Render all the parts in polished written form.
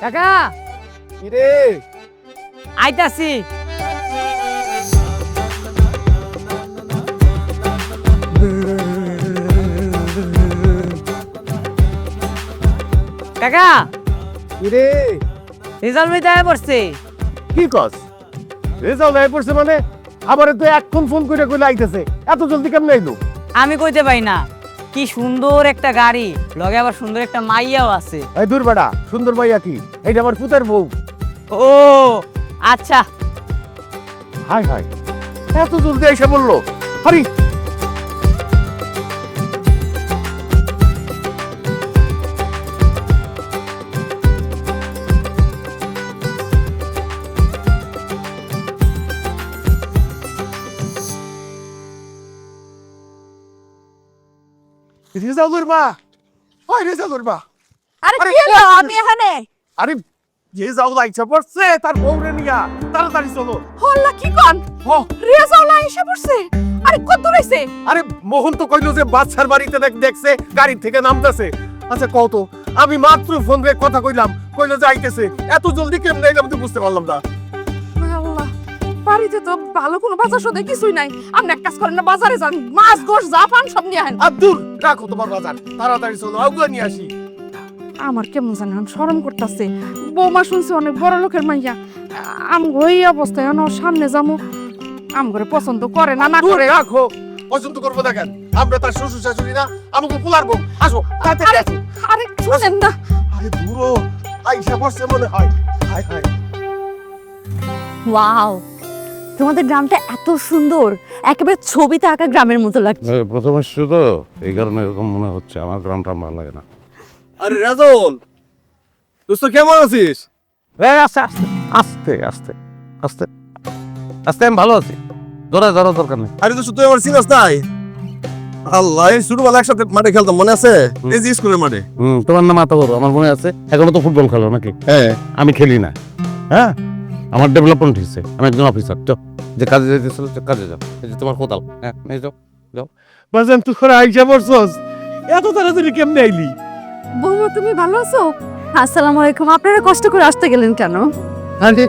কাকা কিরে আইতাছি। কাকা কিরে রেজাল্ট মিতে আয় পড়ছে। কি কস রেজাল্ট হয়ে পড়ছে মানে? আবার তো এখন ফোন করে কইলে আইতেছে, এত জলদি কেমনে আইলো? আমি কইতে পাই না, কি সুন্দর একটা গাড়ি, লগে আবার সুন্দর একটা মাইয়াও আছে। এই দূর বেটা, সুন্দর ভাইয়া কি এইটা আমার পুতের বউ। ও আচ্ছা। হাই হাই, এত জলদি এসে বললো? হরি রেজাউলের মা, ওই রেজাউলের মা। আরে আরে, কি হলো? আমি এখানে আরে রেজাউল আইসা পড়ছে, তার বউরে নিয়া তাড়াতাড়ি চলো। হল্লা কি কোন? ও রেজাউল এসে পড়ছে। আরে কত দূর হইছে? আরে মোহন তো কইলো যে বাচ্চার বাড়িতে দেখছে গাড়ি থেকে নামতেছে। আচ্ছা কও তো, আমি মাত্র ফোন রে কথা কইলাম, কইলো যে আইতেছে। এত জলদি কেমনে আইলো আমি তো বুঝতে পারলাম না। আল্লাহ, বাড়িতে তো ভালো কোনো বাজার সদাই কিছুই নাই। আপনি এক কাজ করেন না, বাজারে যান, মাছ গোশ যা পান সব নিয়ে আহেন। আব্দুল রাখো তোমার বাজার, তাড়াতাড়ি চলো, আগুয়া নিয়ে আসি। আমার কেমন জানি এখন শরম করতেছে। বৌমা শুনছে অনেক বড় লোকের মাইয়া, আমগো এই অবস্থায় এখন ওর সামনে যাবো, আমগরে পছন্দ করে না না দূরে করে। রাখো, পছন্দ করবো দেখেন। আমরা তার শ্বশুর শাশুড়ি না, আমাকে পুলারবো। আসো তাড়াতাড়ি আরে আসো। আরে শুনেন না, আরে দূরও আইসা পড়ছে মনে হয়। হায় হায়, ওয়াও, তোমাদের গ্রামটা এত সুন্দর, একেবারে ছবিতে আঁকা গ্রামের মতো লাগছে। প্রথম এসছো তো এই কারণে এরকম মনে হচ্ছে। আমার গ্রামটা ভালো লাগে না। আরে রাজল, দোস্ত কেমন আছিস? আস্তে আস্তে আস্তে আস্তে আস্তে আস্তে, আমি ভালো আছি। ধরা ধরা দরকার নেই। আরে দোস্ত তুই আমার চিনাস নাই? আল্লাহ, এই ছোটবেলা একসাথে মাঠে খেলতাম, মনে আছে? এই যে স্কুলের মাঠে। তোমার নাম মাথা বড়, আমার মনে আছে। এখনো তো ফুটবল খেলো নাকি? হ্যাঁ। আমি খেলি না। হ্যাঁ, আমার ডেভেলপমেন্ট হয়েছে। আমি একজন অফিসার। তো যে কাজে যেতেছিল কাজে যাও। এই যে তোমার কোথাও, হ্যাঁ এই যাও যাও। বাজান তুই করে আইসা পড়ছস, এত তাড়াতাড়ি কেমনে আইলি? বৌমা তুমি ভালো আছো? আসসালামু আলাইকুম। আপনারা কষ্ট করে আসতে গেলেন কেন? আরে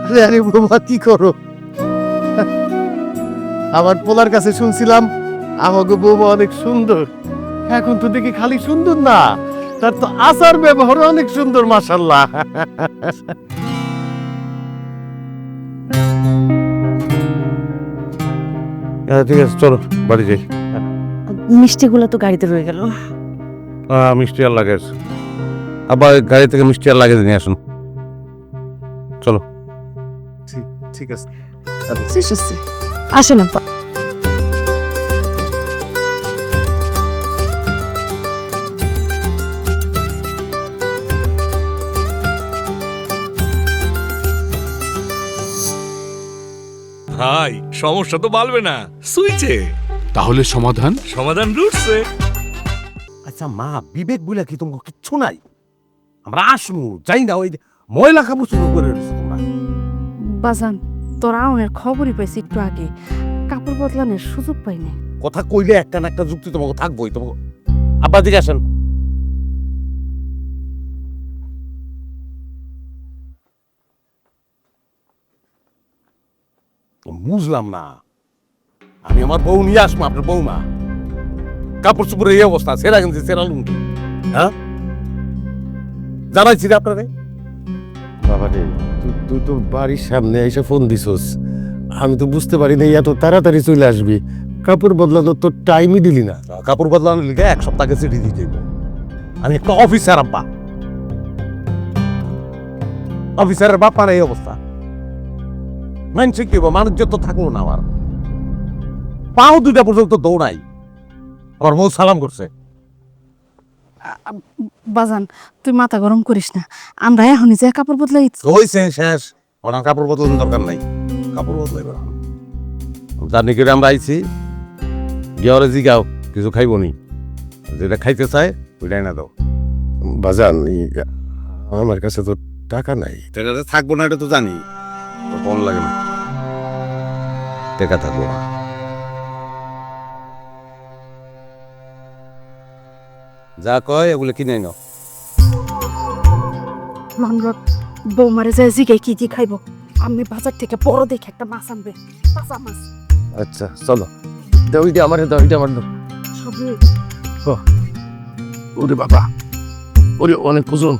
আরে আরে বাবা, কি করো? আমার পোলার কাছে শুনছিলাম আমাকে বৌমা অনেক সুন্দর। এখন তো দেখি খালি সুন্দর না, তার তো আচার ব্যবহার অনেক সুন্দর, মাশাআল্লাহ। ঠিক আছে, চলো বাড়ি যাই। মিষ্টিগুলো তো গাড়িতে রয়ে গেল। মিষ্টি আর লাগেজ, আবার গাড়ি থেকে মিষ্টি আর লাগেজ নিয়ে আসুন। চলো। ঠিক আছে। শেষ হচ্ছে। আসেন আপা। ভাই সমস্যা তো বাড়বে না, সুইচে তাহলে সমাধান? সমাধান রুটছে। আচ্ছা মা, বিবেক বলে কি তোমার কিচ্ছু নাই? আমরা আসবো যাই না, ওই ময়লা কাপড় শুরু করে রয়েছে তোমরা। বাজান, তোর আউনের খবরই পাইছি একটু আগে, কাপড় বদলানোর সুযোগ পাইনি। কথা কইলে একটা না একটা যুক্তি তোমাকে থাকবোই। তোমাকে আব্বা দিকে আসেন। বুঝলাম না, আমি আমার বউ নিয়ে আসবো, আপনার বউমা কাপড় চোপড়ের এই অবস্থা, সেরা কিন্তু সেরা লুঙ্গি। হ্যাঁ, জানাইছি রে আপনারে। বাবা রে, তুই তো বাড়ির সামনে এসে ফোন দিছস, আমি তো বুঝতে পারি না এত তাড়াতাড়ি চলে আসবি। কাপড় বদলানোর তো টাইমই দিলি না। কাপড় বদলানোর লিগে এক সপ্তাহ আগে চিঠি দিতে হইব। আমি একটা অফিসার আব্বা, অফিসারের বাপার এই অবস্থা। মানছে কি মানুষ যত থাকলো না, আমার পাও দুটা পর্যন্ত দৌড়াই। আমার বউ সালাম করছে। বাজান, তুই মাথা গরম করিস না, আমরা এখনই যে কাপড় বদলাই। হইছে শেষ, ওনার কাপড় বদলানোর দরকার নাই। কাপড় বদলাইব না জানি করে আমরা আইছি। গিয়ে জিগাও কিছু খাইব নি, যেটা খাইতে চায় ওইটাই না দাও। বাজান, আমার কাছে তো টাকা নাই। টাকা থাকবো না এটা তো জানি, তো কম লাগে না। টাকা থাকবো না। যা কয় এগুলো কিনে নাও। লন্ডন বৌমারে যায় জিগাই কি কি খাইব। আমি বাজার থেকে বড় দেখে একটা মাছ আনবে, কাঁচা মাছ। আচ্ছা চলো, দাও এটা আমার, দাও এটা আমার, দাও। সবই ওরে বাবা, ওরে অনেক ওজন।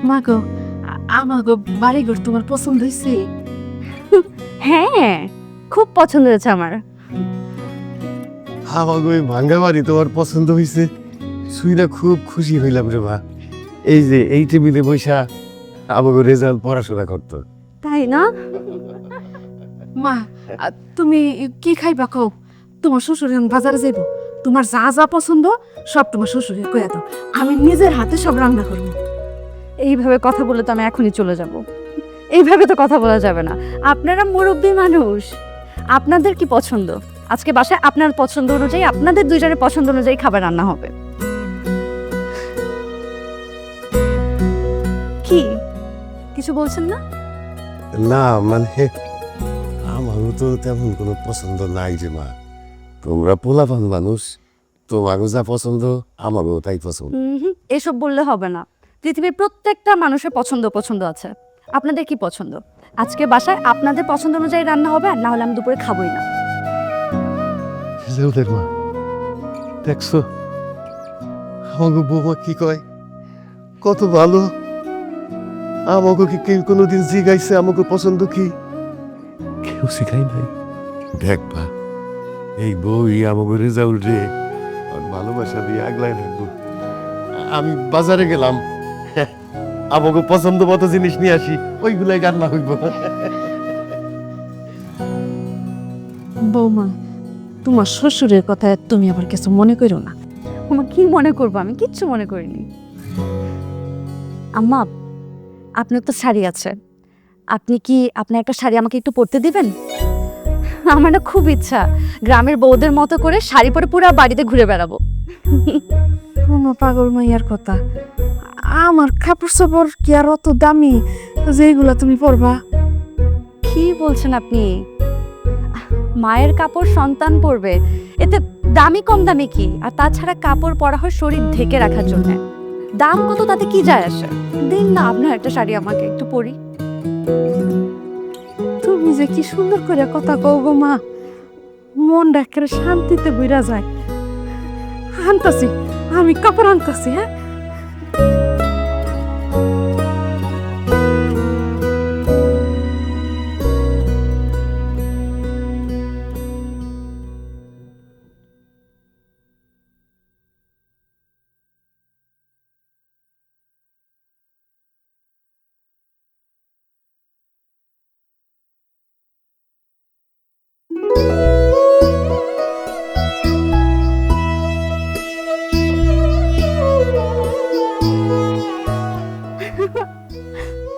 মা গো, আমাগো বাড়িঘর তোমার পছন্দ হয়েছে? হ্যাঁ, খুব পছন্দ হয়েছে আমার। আমাকে ওই ভাঙ্গা বাড়ি তোমার পছন্দ হয়েছে, শুইনা খুব খুশি হইলাম রে মা। এই যে এই টেবিলে বৈশা আমাকে রেজাল্ট পড়াশোনা করতো। তাই না? মা, তুমি কি খাইবা কও? তোমার শ্বশুর এখন বাজারে যাইব, তোমার যা যা পছন্দ সব তোমার শ্বশুরে কইয়া দাও, আমি নিজের হাতে সব রান্না করবো। এইভাবে কথা বলে তো আমি এখনই চলে যাব। এইভাবে তো কথা বলা যাবে না, আপনারা মুরব্বী মানুষ, আপনাদের কি পছন্দ? আজকে বাসায় আপনার পছন্দ অনুযায়ী, আপনাদের দুইজনের পছন্দ অনুযায়ী খাবার রান্না হবে। কি কিছু বলছেন না? না মানে আমারও তো তেমন কোনো পছন্দ নাই রে মা। তোমরা পোলাপান মানুষ, তোমারও যা পছন্দ আমারও তাই পছন্দ। এসব বললে হবে না। পৃথিবীর প্রত্যেকটা মানুষের পছন্দ পছন্দ আছে। আপনাদের কি পছন্দ? আজকে বাসায় আপনাদের পছন্দ অনুযায়ী রান্না হবে, আর না হলে আমি দুপুরে খাবোই না। ওদের মা দেখছো আমাকে বৌমা কি কয়, কত ভালো। আমাকে কি কেউ কোনোদিন জিগাইছে আমাকে পছন্দ কি? কেউ শিখাই নাই। দেখবা এই বই আমাকে রেজাউল রে আর ভালোবাসা দিয়ে আগলাই রাখবো। আমি বাজারে গেলাম, আমাকে পছন্দ মতো জিনিস নিয়ে আসি, ওইগুলাই রান্না হইব। বৌমা, তোমার শ্বশুরের কথা তুমি আবার কিছু মনে করো না। আমার কি মনে করবো? আমি কিচ্ছু মনে করিনি। আম্মা, আপনার তো শাড়ি আছে, আপনি কি আপনার একটা শাড়ি আমাকে একটু পরতে দিবেন? আমার না খুব ইচ্ছা গ্রামের বউদের মতো করে শাড়ি পরে পুরো বাড়িতে ঘুরে বেড়াবো। কোনো পাগল মাইয়ার কথা। আমার কাপড় চোপড় কি আর অত দামি যেগুলা তুমি পরবা? কি বলছেন আপনি? মায়ের কাপড় সন্তান পরবে, এতে দামি কম দামি কি? আর তাছাড়া কাপড় পরা হয় শরীর ঢেকে রাখার জন্য, দাম কত তাতে কি যায় আসে? দিন না আপনার একটা শাড়ি আমাকে একটু পরি। তুমি যে কি সুন্দর করে কথা কও গো মা, মনটা একেবারে শান্তিতে বইরা যায়। আনতাছি, আমি কাপড় আনতাছি। হ্যাঁ,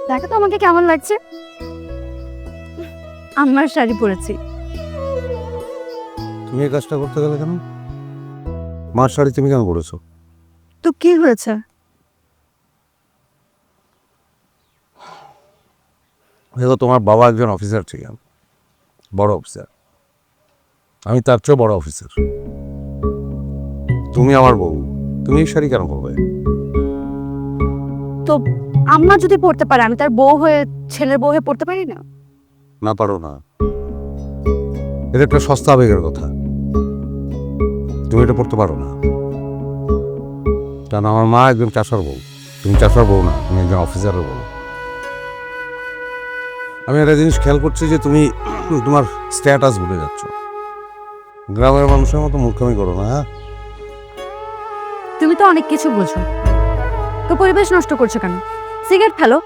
দেখো তো আমাকে কেমন লাগছে। আমার শাড়ি পরেছি। তুমি এই কাজটা করতে গেলে কেন? মার শাড়ি তুমি কেন পড়েছো? তো কি হয়েছে? দেখো, তোমার বাবা একজন অফিসার ছিলেন, বড় অফিসার। আমি তার চেয়েও বড় অফিসার। তুমি আমার বউ, তুমি এই শাড়ি কেন পরবে? তো আম্মা যদি পড়তে পারে, আমি তার বউ হয়ে, ছেলের বউ হয়ে পড়তে পারি না? না পারো না, এটা একটা সস্তা আবেগের কথা। তুমি এটা পড়তে পারো না, কারণ আমার মা একজন চাষার বউ, তুমি চাষার বউ না, তুমি একজন অফিসারের বউ। আমি একটা জিনিস খেয়াল করছি যে তুমি তোমার স্ট্যাটাস ভুলে যাচ্ছ। গ্রামের মানুষের মতো মূর্খামি করো না। হ্যাঁ, তুমি তো অনেক কিছু বোঝো, তো পরিবেশ নষ্ট করছো কেন? সিগারেট ফেলো।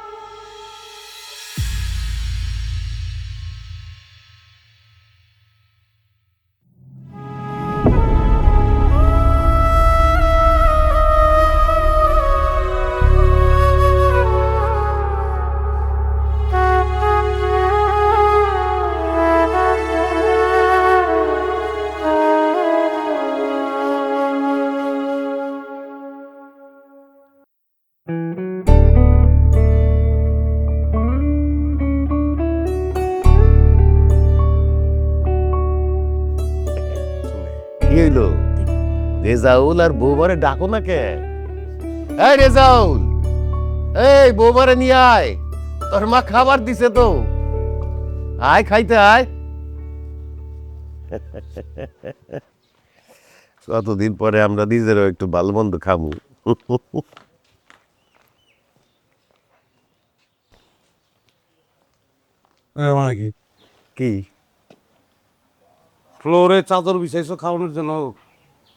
রেজাউল আর বৌমারে ডাকো না কে? এই রেজাউল, এই বৌমারে নিয়ে আয়, তোর মা খাবার দিছে তো, আয় খাইতে আয়। কতদিন পরে আমরা নিজেরও একটু ভালো মন্দ খাবো। কি ফ্লোরে চাদর বিছাইছো খাওয়ানোর জন্য,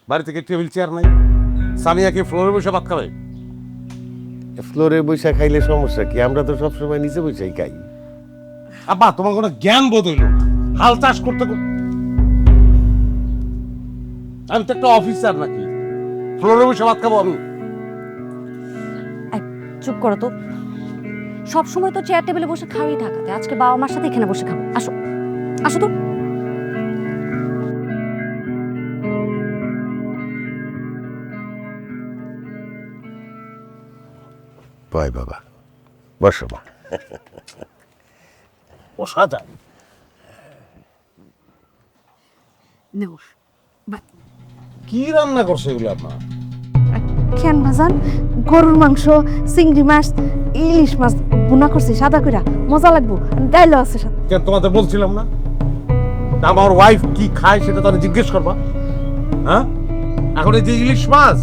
বাড়ি থেকে টেবিল চেয়ার নাই, সামিয়া কি ফ্লোরে বসে ভাত খাবে? ফ্লোরে বৈশা খাইলে সমস্যা কি? আমরা তো সবসময় নিচে বৈশাই খাই। আব্বা তোমার কোনো জ্ঞান বোধ হইল না। হাল চাষ করতে আমি তো একটা অফিসার নাকি ফ্লোরে বসে ভাত খাবো আমি? এই, চুপ করো তো। সব সময় তো চেয়ার টেবিলে বসে খাওয়াই থাকাতে আজকে বাবা মার সাথে এখানে বসে খাবো। আসো আসো তো। বয় বাবা, বসো মা। বসা যায়? নেও কি রান্না করছে এগুলো আপনার? কেন ভাজান, গরুর মাংস, চিংড়ি মাছ, ইলিশ মাছ বুনা করছি সাদা কইরা, মজা লাগবো। ডাইলও আছে সাথে। কেন তোমাদের বলছিলাম না আমার ওয়াইফ কি খায় সেটা তাহলে জিজ্ঞেস করবা? হ্যাঁ, এখন এই যে ইলিশ মাছ,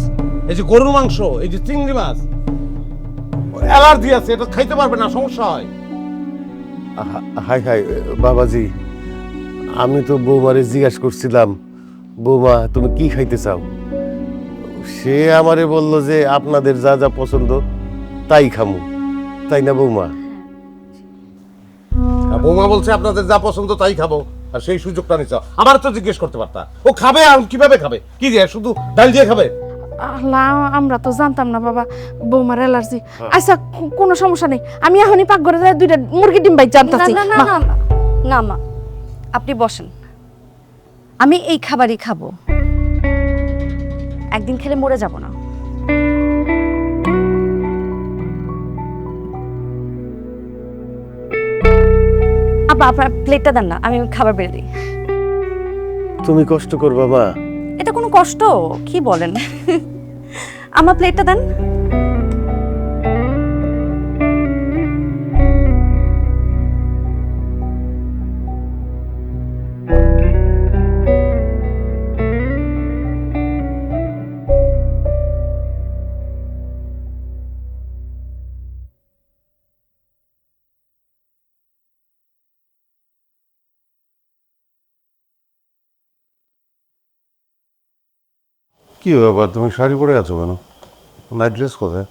এই যে গরুর মাংস, এই যে চিংড়ি মাছ, অ্যালার্জি আছে, এটা খাইতে পারবে না, সমস্যা হয়। হাই হাই বাবাজি, আমি তো বৌমারে জিজ্ঞাসা করছিলাম, বৌমা তুমি কি খাইতে চাও? সে আমারে বলল যে আপনাদের যা যা পছন্দ তাই খামু, তাই না বৌমা? আর বৌমা বলছে আপনাদের যা পছন্দ তাই খাবো, আর সেই সুযোগটা নিচ্ছ। আমার তো জিজ্ঞেস করতে পারতা, ও খাবে আর কিভাবে খাবে? কি দিয়ে, শুধু ডাল দিয়ে খাবে? আল্লাহ, আমরা তো জানতাম না বাবা বৌমার অ্যালার্জি। আচ্ছা, কোনো সমস্যা নেই, আমি এখনই পাকঘরে যাই 2টা মুরগি ডিম ভাই জানতাছি। না না না না, না মা, আপনি বসেন। আমি এই খাবারই খাবো, একদিন খেলে মরে যাব না। আপা আপনার প্লেটটা দেন না, আমি খাবার বেড়ে দিই। তুমি কষ্ট করবা মা? এটা কোনো কষ্ট? কি বলেন? আমার প্লেটটা দেন। কি ব্যাপার, তুমি শাড়ি পরে আছো কেন? নাইট ড্রেস কোথায়?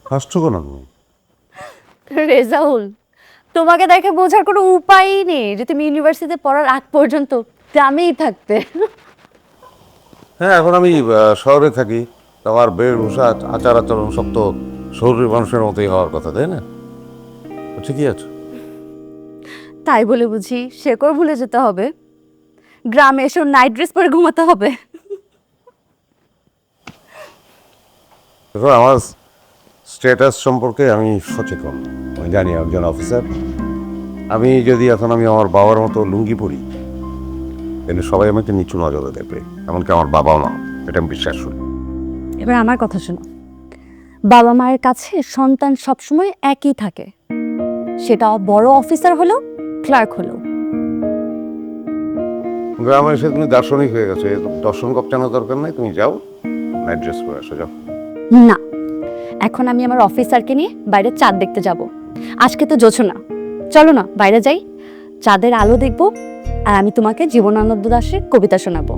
হাসছো কেন তুমি? রেজাউল, তোমাকে দেখে বোঝার কোনো উপায়ই নেই যে তুমি ইউনিভার্সিটিতে পড়ার আগ পর্যন্ত গ্রামেই থাকতে। হ্যাঁ, এখন আমি শহরে থাকি, আমার বেশভূষা আচার আচরণ সব তো শহরের মানুষের মতোই হওয়ার কথা, তাই না? ঠিকই আছে। তাই বলে বুঝি শেকড় ভুলে যেতে হবে? গ্রামে এসে নাইট ড্রেস পরে ঘুমাতে হবে? দেখো, আমার স্ট্যাটাস সম্পর্কে আমি সচেতন, আমি জানি একজন অফিসার। আমি যদি এখন আমি আমার বাবার মতো লুঙ্গি পরি, তাহলে সবাই আমাকে নিচু নজরে দেখবে, এমনকি আমার বাবাও না, এটা আমি বিশ্বাস করি। এবার আমার কথা শোনো, বাবা মায়ের কাছে সন্তান সবসময় একই থাকে, সেটা বড় অফিসার হলো ক্লার্ক হলো। গ্রামে এসে তুমি দার্শনিক হয়ে গেছো, দর্শন কপচানোর দরকার নাই, তুমি যাও নাইট ড্রেস পরে আসো, যাও। না, এখন আমি আমার অফিসারকে নিয়ে বাইরে চাঁদ দেখতে যাব। আজকে তো জোছনা, চলো না বাইরে যাই, চাঁদের আলো দেখবো, আর আমি তোমাকে জীবনানন্দ দাশের কবিতা শোনাবো।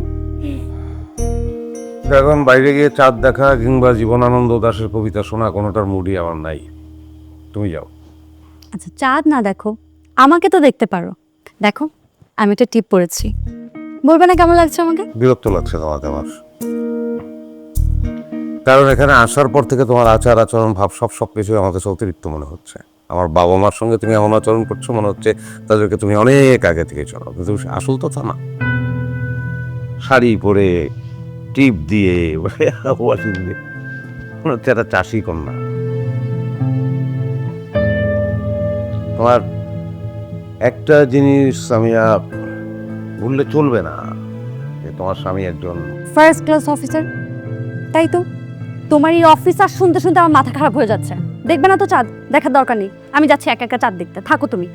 এখন বাইরে গিয়ে চাঁদ দেখা কিংবা জীবনানন্দ দাশের কবিতা শোনা কোনোটার মুডই আমার নাই, তুমি যাও। আচ্ছা, চাঁদ না দেখো, আমাকে তো দেখতে পারো। দেখো, আমি একটা টিপ পরেছি, বলবে না কেমন লাগছে আমাকে? বিরক্ত লাগছে তোমাকে আমার, কারণ এখানে আসার পর থেকে তোমার আচার আচরণ ভাব সব কিছু আমার কাছে অতিরিক্ত মনে হচ্ছে। আমার বাবা মার সঙ্গে তুমি এমন আচরণ করছো, মনে হচ্ছে তাদেরকে তুমি অনেক আগে থেকে চলো, কিন্তু আসল তো তা না। শাড়ি পরে, টিপ দিয়ে, ওয়াশিং দিয়ে, মনে হচ্ছে একটা চাষি কন্যা। তোমার একটা জিনিস সামিয়া ভুললে চলবে না, যে তোমার স্বামী একজন ফার্স্ট ক্লাস অফিসার। তাই তো, তোমার এই অফিসার শুনতে শুনতে আমার মাথা খারাপ হয়ে যাচ্ছে। দেখবে না তো চাঁদ, দেখার দরকার নেই, আমি যাচ্ছি একা একা চাঁদ দেখতে, থাকো তুমি।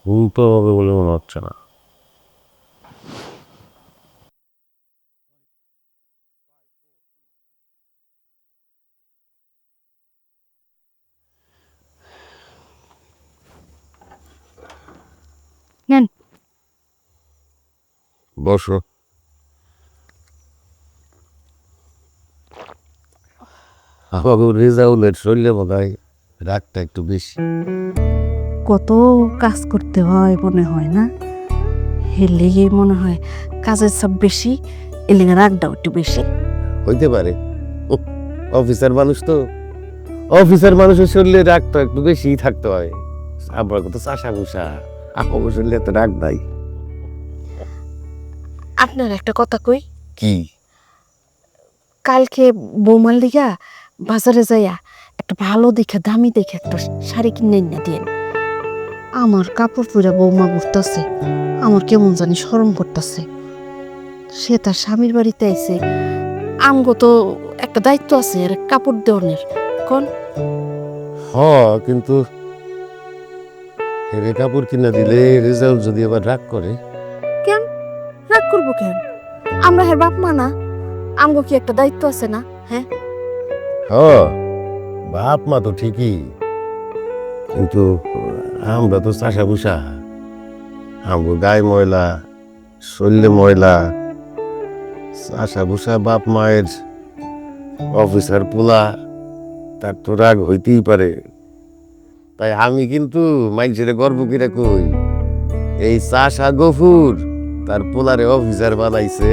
ভুলতে হবে বলে মনে হচ্ছে না। নেন। বসো। আমাকে রেজাউলের শরীরে বোধ হয় রাগটা একটু বেশি। কত কাজ করতে হয় মনে হয় না, এর লেগে মনে হয় কাজের সব বেশি, এর লেগে রাগটাও একটু বেশি। হইতে পারে, অফিসার মানুষ তো, অফিসার মানুষের শরীরে রাগ তো একটু বেশি থাকতে হয়। আমার কত চাষা ভুষা, আমার শরীরে তো রাগ নাই। আপনার একটা কথা কই, কি? কালকে বৌমার লিগা বাজারে যাইয়া একটা ভালো দেখে দামি দেখে একটা শাড়ি কিনে না দিন। আমার কাপড় পরে বৌমা ঘুরতেছে, আমার কেমন জানি শরম করতেছে। সে তার স্বামীর বাড়িতে আইছে, আমগো তো একটা দায়িত্ব আছে আর কাপড় দেওয়ানের। কোন কিন্তু হেরে কাপড় কিনা দিলে রেজাল্ট যদি আবার রাগ করে? কেন রাগ করবো কেন? আমরা হের বাপ মা না? আমগো কি একটা দায়িত্ব আছে না? হ্যাঁ, বাপ মা তো ঠিকই, কিন্তু আমরা তো চাষা ভুষা, আমগো গায়ে ময়লা, শরীরে ময়লা। চাষা ভুষা বাপ মায়ের অফিসার পোলা, তার তো রাগ হইতেই পারে। তাই আমি কিন্তু মানুষের গর্ব করে কই, এই চাষা গফুর তার পোলারে অফিসার বানাইছে।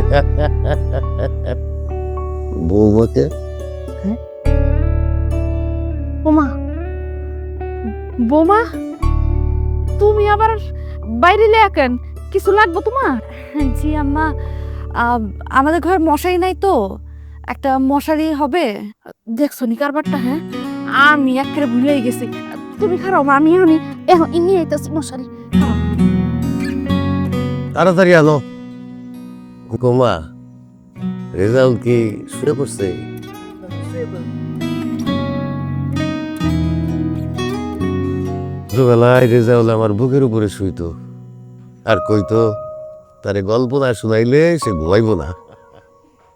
বৌমাকে বোমা, বোমা তুমি আবার বাইরে লেখেন, কিছু লাগবো তোমার? জি আম্মা, আমাদের ঘর মশারি নাই তো, একটা মশারি হবে। দেখছো নি কারবারটা? হ্যাঁ, আমি একেবারে ভুলেই গেছি। তুমি খারাপ, আমি এখন নিয়ে আইতাছি মশারি। তাড়াতাড়ি আনো। গোমা, রেজাল্ট কি শুয়ে পড়ছে? ছোটবেলায় রেজাউল আমার বুকের উপরে শুইতো আর কইতো তারে গল্প না শুনাইলে সে ঘুমাইব না।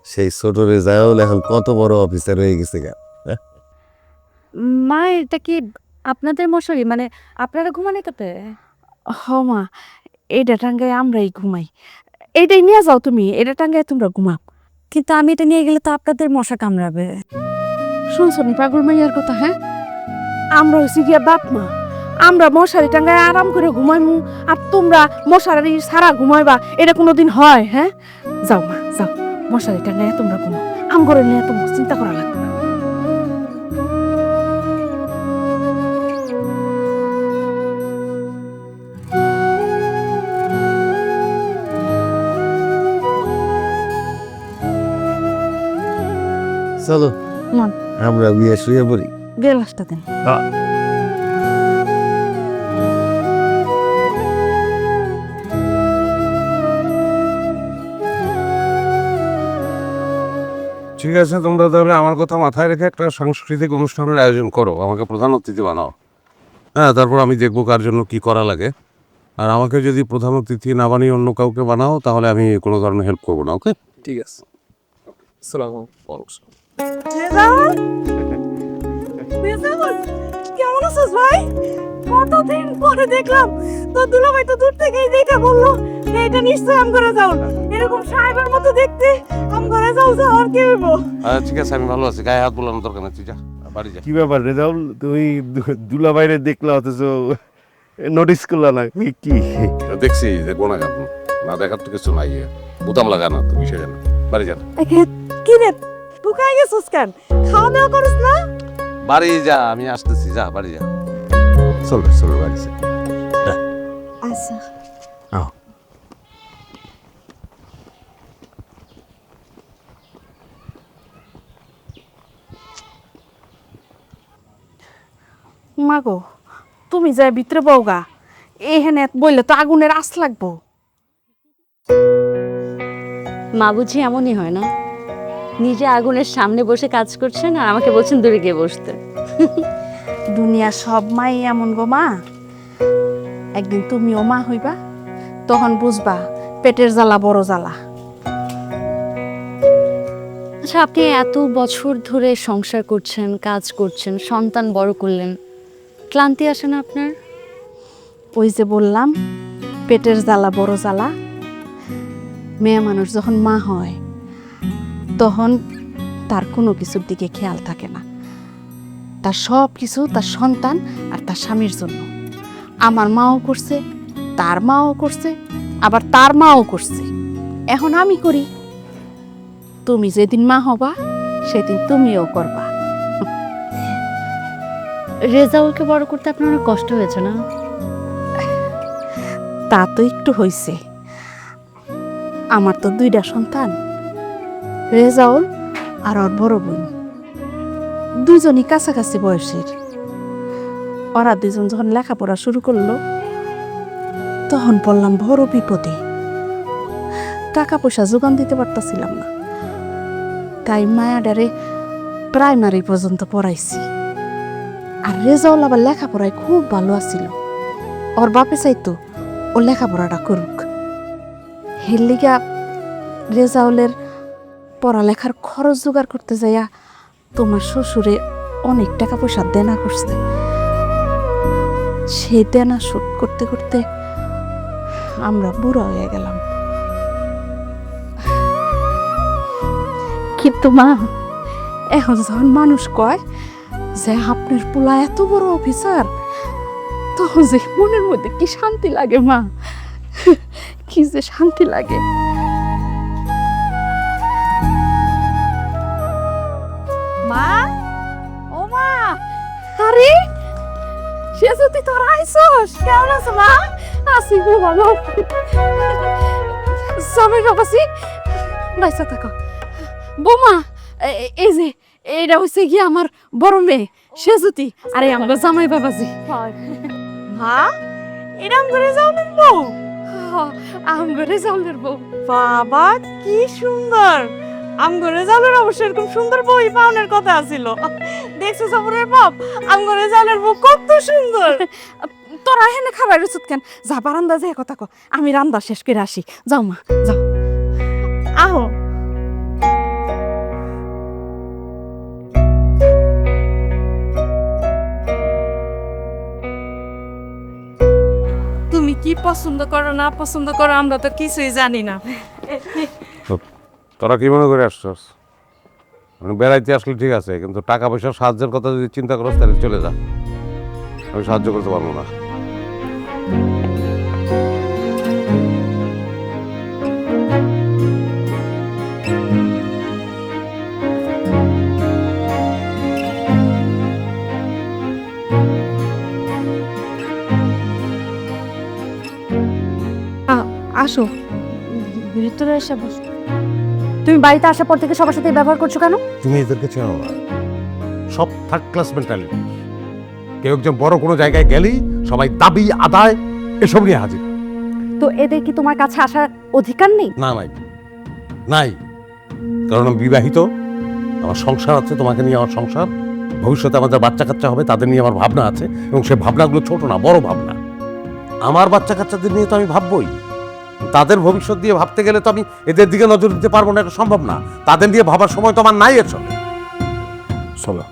সেই ছোট রেজাউল এখন কত বড় অফিসার হয়ে গেছে গা। মা, এটা কি আপনাদের মশারি? মানে আপনারা ঘুমান এটাতে? হ মা, এইটা টাঙ্গায় আমরাই ঘুমাই। এইটাই নিয়ে যাও তুমি, এটা টাঙ্গায় তোমরা ঘুমাও। কিন্তু আমি এটা নিয়ে গেলে তো আপনাদের মশা কামড়াবে। শুনছো নি পাগল মাইয়ার কথা? হ্যাঁ, আমরা হইছি গিয়া বাপ মা, আমরা মশারি টাঙ্গায় আরাম করে ঘুমাইমু, আর তোমরা মশারি সারা ঘুমাইবা? এটা কোনোদিন হয়? হ্যাঁ, যাও মা যাও, মশারি টাঙ্গায় তোমরা ঘুমাও, আম করে নিয়ে তোমার চিন্তা করা লাগবে না। চলো মন। আমরা গিয়ে শুয়ে পড়ি। গ্লাসটা দেন। ঠিক আছে, তোমরা তাহলে আমার কথা মাথায় রেখে একটা সাংস্কৃতিক অনুষ্ঠানের আয়োজন করো, আমাকে প্রধান অতিথি বানাও। হ্যাঁ, তারপর আমি দেখবো কার জন্য কি করা লাগে। আর আমাকে যদি প্রধান অতিথি না বানিয়ে অন্য কাউকে বানাও, তাহলে আমি কোনো ধরনের হেল্প করবো না। ওকে, ঠিক আছে। কেমন আছিস ভাই? কতদিন পরে দেখলাম তো, দুলাভাই তো দূর থেকেই দেখে বললো এইটা নিশ্চয়ই আম করে যাও, এরকম সাহেবের মতো দেখতে আম করে যাও, আর কি হইব? ঠিক আছে, আমি ভালো আছি, গায়ে হাত বোলানোর দরকার নেই, তুই যা বাড়ি যা। কি ব্যাপার রেজাউল, তুমি দুলা বাইরে দেখলা অথচ নোটিস করলা না? কি দেখছি, দেখবো না কেন? না দেখার তো কিছু নাই, বোতাম লাগা না, তুমি সেটা না, বাড়ি যা। কি রে, ঢুকাই গেছিস কেন? খাওয়া দাওয়া করিস না? বাড়ি যা, আমি আসতেছি, যা বাড়ি যা। চল চল বাড়ি যা। আচ্ছা। মাগো তুমি যাই ভিতরে বউগা, এখানে বললে তো আগুনের আঁচ লাগবো। মা বুঝি এমনই হয় না, নিজে আগুনের সামনে বসে কাজ করছেন আর আমাকে বলছেন দূরে গিয়ে বসতে। দুনিয়া সব মাই এমন গো মা, একদিন তুমিও মা হইবা, তখন বুঝবা পেটের জ্বালা বড় জ্বালা। আচ্ছা, আপনি এত বছর ধরে সংসার করছেন, কাজ করছেন, সন্তান বড় করলেন, ক্লান্তি আসে না আপনার? ওই যে বললাম পেটের জ্বালা বড় জ্বালা। মেয়ে মানুষ যখন মা হয় তখন তার কোনো কিছুর দিকে খেয়াল থাকে না, তার সব কিছু তার সন্তান আর তার স্বামীর জন্য। আমার মাও করছে, তার মাও করছে, আবার তার মাও করছে, এখন আমি করি। তুমি যেদিন মা হবা সেদিন তুমিও করবা। রেজাউলকে বড় করতে আপনার অনেক কষ্ট হয়েছে না? তা তো একটু হইছে। আমার তো 2টা সন্তান, রেজাউল আর ওর বড় বোন, দুইজনই কাছাকাছি বয়সের। ওরা দুজন যখন লেখাপড়া শুরু করলো তখন পড়লাম বড় বিপদে, টাকা পয়সা যোগান দিতে পারতাছিলাম না, তাই মায়াডারে প্রাইমারি পর্যন্ত পড়াইছি। আর রেজাউল আবার লেখাপড়ায় খুব ভালো আছিল, ওর বাপে চাইতো ও লেখাপড়াটা করুক। হেলিগা রেজাউলের পড়ালেখার খরচ জোগাড় করতে যাইয়া তোমার শ্বশুরে অনেক টাকা পয়সা দেনা করছে। সেই দেনা শোধ করতে করতে আমরা বুড়া হয়ে গেলাম। কিন্তু মা, এখন যখন মানুষ কয় যে আপনার পোলা এত বড় অফিসার, তখন যে মনের মধ্যে কি শান্তি লাগে মা, কি যে শান্তি লাগে। মা, ও মা, আরে সে যদি তোর আইসস, কেমন আছো মা? আছি গো ভালো। জামাই বাবাসি বাইসা থাকো। বৌমা, এই যে এইটা হচ্ছে কি আমার বড় মেয়ে সেজুতি, আরে আমার জামাই বাবাজি। মা, এটা আমগরে জাউলের বউ? আমগরে জাউলের বউ। বাবা কি সুন্দর! আমগরে জাউলের অবশ্য এরকম সুন্দর বউই পাওনের কথা ছিল। দেখছো সবরের বাপ, আমগরে জাউলের বউ কত সুন্দর। তোরা এখানে খাবার রসুদ কেন? যা বারান্দা যে কথা কো, আমি রান্না শেষ করে আসি। যাও মা, যাও। আহো। তুমি কি পছন্দ করো না পছন্দ করো আমরা তো কিছুই জানি না। তোরা কি মনে করে আসছস? মানে বেড়াইতে আসলে ঠিক আছে, কিন্তু টাকা পয়সার সাহায্যের কথা যদি চিন্তা করস তাহলে চলে যা, আমি সাহায্য করতে পারবো না। আসো ভিতরে এসে বসো। তুমি বাড়িতে আসার পর থেকে সবার সাথে ব্যবহার করছো কেন? তুমি এদেরকে চেনো না, সব থার্ড ক্লাস মেন্টালিটি। কেউ একজন বড় কোনো জায়গায় গেলেই সবাই দাবি আদায় এসব নিয়ে হাজির। তো এদের কি তোমার কাছে আসার অধিকার নেই? না, নাই নাই, কারণ আমি বিবাহিত, আমার সংসার আছে, তোমাকে নিয়ে আমার সংসার, ভবিষ্যতে আমাদের বাচ্চা কাচ্চা হবে, তাদের নিয়ে আমার ভাবনা আছে, এবং সেই ভাবনাগুলো ছোট না, বড় ভাবনা। আমার বাচ্চা কাচ্চাদের নিয়ে তো আমি ভাববই, তাদের ভবিষ্যৎ দিয়ে ভাবতে গেলে তো আমি এদের দিকে নজর দিতে পারবো না, এটা সম্ভব না। তাদের নিয়ে ভাবার সময় তো আমার নাই। এসব চলো,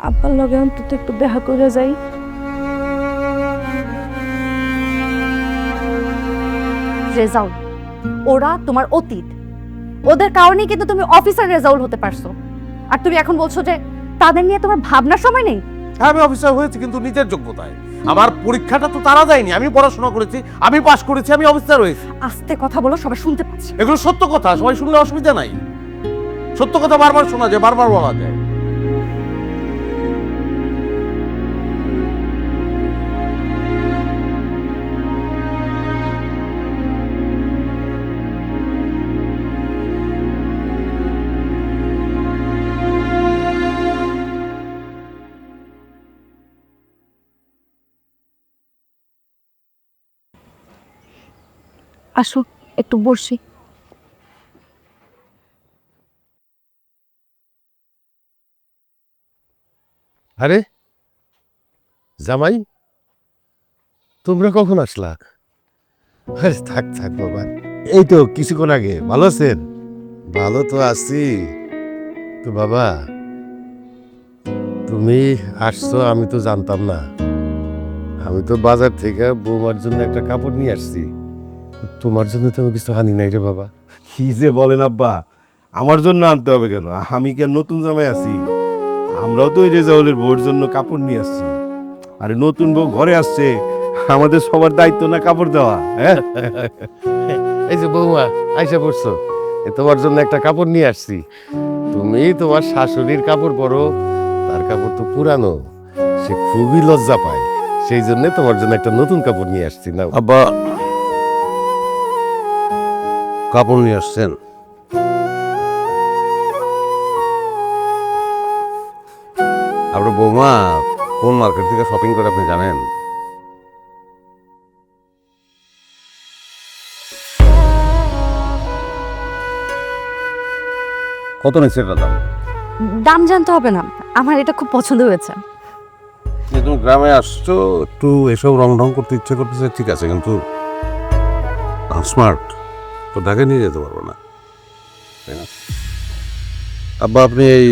আব্বার লগে অন্তত একটু দেখা করে যাই। রেজাউল, ওরা তোমার অতীত, ওদের কারণেই কিন্তু তুমি অফিসার রেজাউল হতে পারছো। আর তুমি এখন বলছো যে তাদের নিয়ে তোমার ভাবনার সময় নেই। হ্যাঁ, আমি অফিসার হয়েছি, কিন্তু নিজের যোগ্যতায়। আমার পরীক্ষাটা তো তারা দেয়নি, আমি পড়াশোনা করেছি, আমি পাশ করেছি, আমি অফিসার হয়েছি। আস্তে কথা বলো, সবাই শুনতে পাচ্ছে। এগুলো সত্য কথা, সবাই শুনলে অসুবিধা নাই। সত্য কথা বারবার শোনা যায়, বারবার বলা যায়। আসো একটু বসি। আরে জামাই, তোমরা কখন আসলা? আরে থাক থাক বাবা, এই তো কিছুক্ষণ আগে। ভালো আছেন? ভালো তো আছি। তো বাবা, তুমি আসছো আমি তো জানতাম না। আমি তো বাজার থেকে বৌমার জন্য একটা কাপড় নিয়ে আসছি। তোমার জন্য তো আমি কিছু আনি নাই রে বাবা। কি যে বলেন আব্বা, আমার জন্য আনতে হবে কেন? আমি কি আর নতুন জামাই আছি? আমরাও তো ওই রেজাউলের বউর জন্য কাপড় নিয়ে আসছি। আরে নতুন বউ ঘরে আসছে, আমাদের সবার দায়িত্ব না কাপড় দেওয়া? হ্যাঁ, এই যে বৌমা আইসা পড়ছো, তোমার জন্য একটা কাপড় নিয়ে আসছি। তুমি তোমার শাশুড়ির কাপড় পরো, তার কাপড় তো পুরানো, সে খুবই লজ্জা পায়। সেই জন্য তোমার জন্য একটা নতুন কাপড় নিয়ে আসছি। না আব্বা কাপড় নিয়ে আসছেন? আপনার বৌমা কোন মার্কেট থেকে শপিং করে আপনি জানেন? কত নিচ্ছে এটা দাম? দাম জানতে হবে না, আমার এটা খুব পছন্দ হয়েছে। তুমি গ্রামে আসছো, একটু এসব রং ঢং করতে ইচ্ছে করতেছে, ঠিক আছে, কিন্তু স্মার্ট তো ঢাকে নিয়ে যেতে পারবো না, তাই না? আব্বা আপনি এই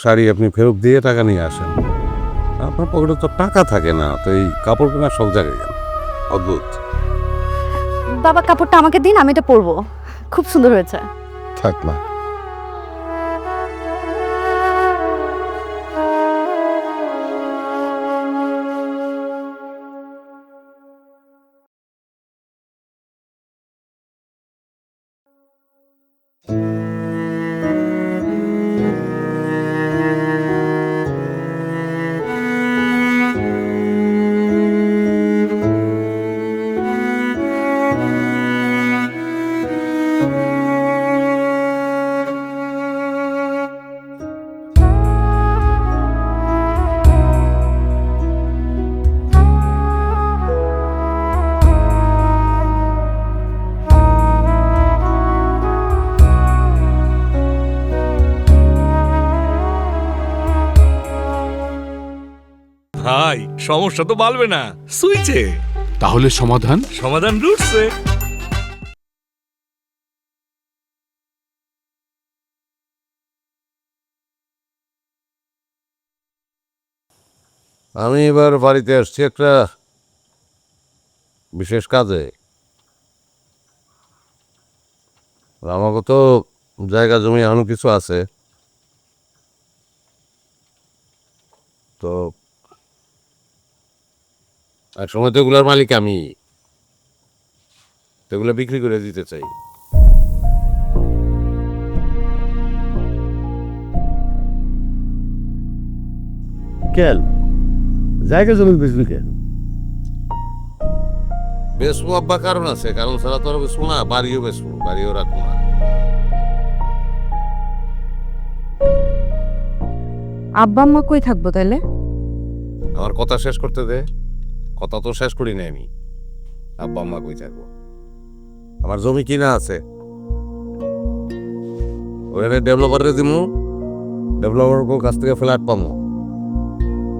শাড়ি আপনি ফেরত দিয়ে টাকা নিয়ে আসেন। আপনার পকেটে তো টাকা থাকে না, তো এই কাপড় কেনার সব জায়গায় গেল, অদ্ভুত। বাবা কাপড়টা আমাকে দিন, আমি এটা পরবো, খুব সুন্দর হয়েছে। থাক না, ভাই সমস্যা তো বাড়বে না, সুইচে। তাহলে সমাধান? সমাধান রুটসে। আমি এবার বাড়িতে আসছি একটা বিশেষ কাজে। আমাকে তো জায়গা জমি এখনো কিছু আছে, তো এক সময় তো এগুলোর মালিক আমি, তো এগুলো বিক্রি করে দিতে চাই। কেন জায়গা জমি বেচবি কেন? বেচবো আব্বা, কারণ আছে, কারণ ছাড়া তো আর বেচবো না। বাড়িও বেচবো, বাড়িও রাখবো না। আব্বা আম্মা কই থাকবো তাহলে? আমার কথা শেষ করতে দে। কথা তো শেষ করি না আমি। আব্বা আম্মা কই থাকবো? আমার জমি কিনা আছে, ওখানে ডেভেলপারে দিমু, ডেভেলপারের কাছ থেকে ফ্ল্যাট পাবো।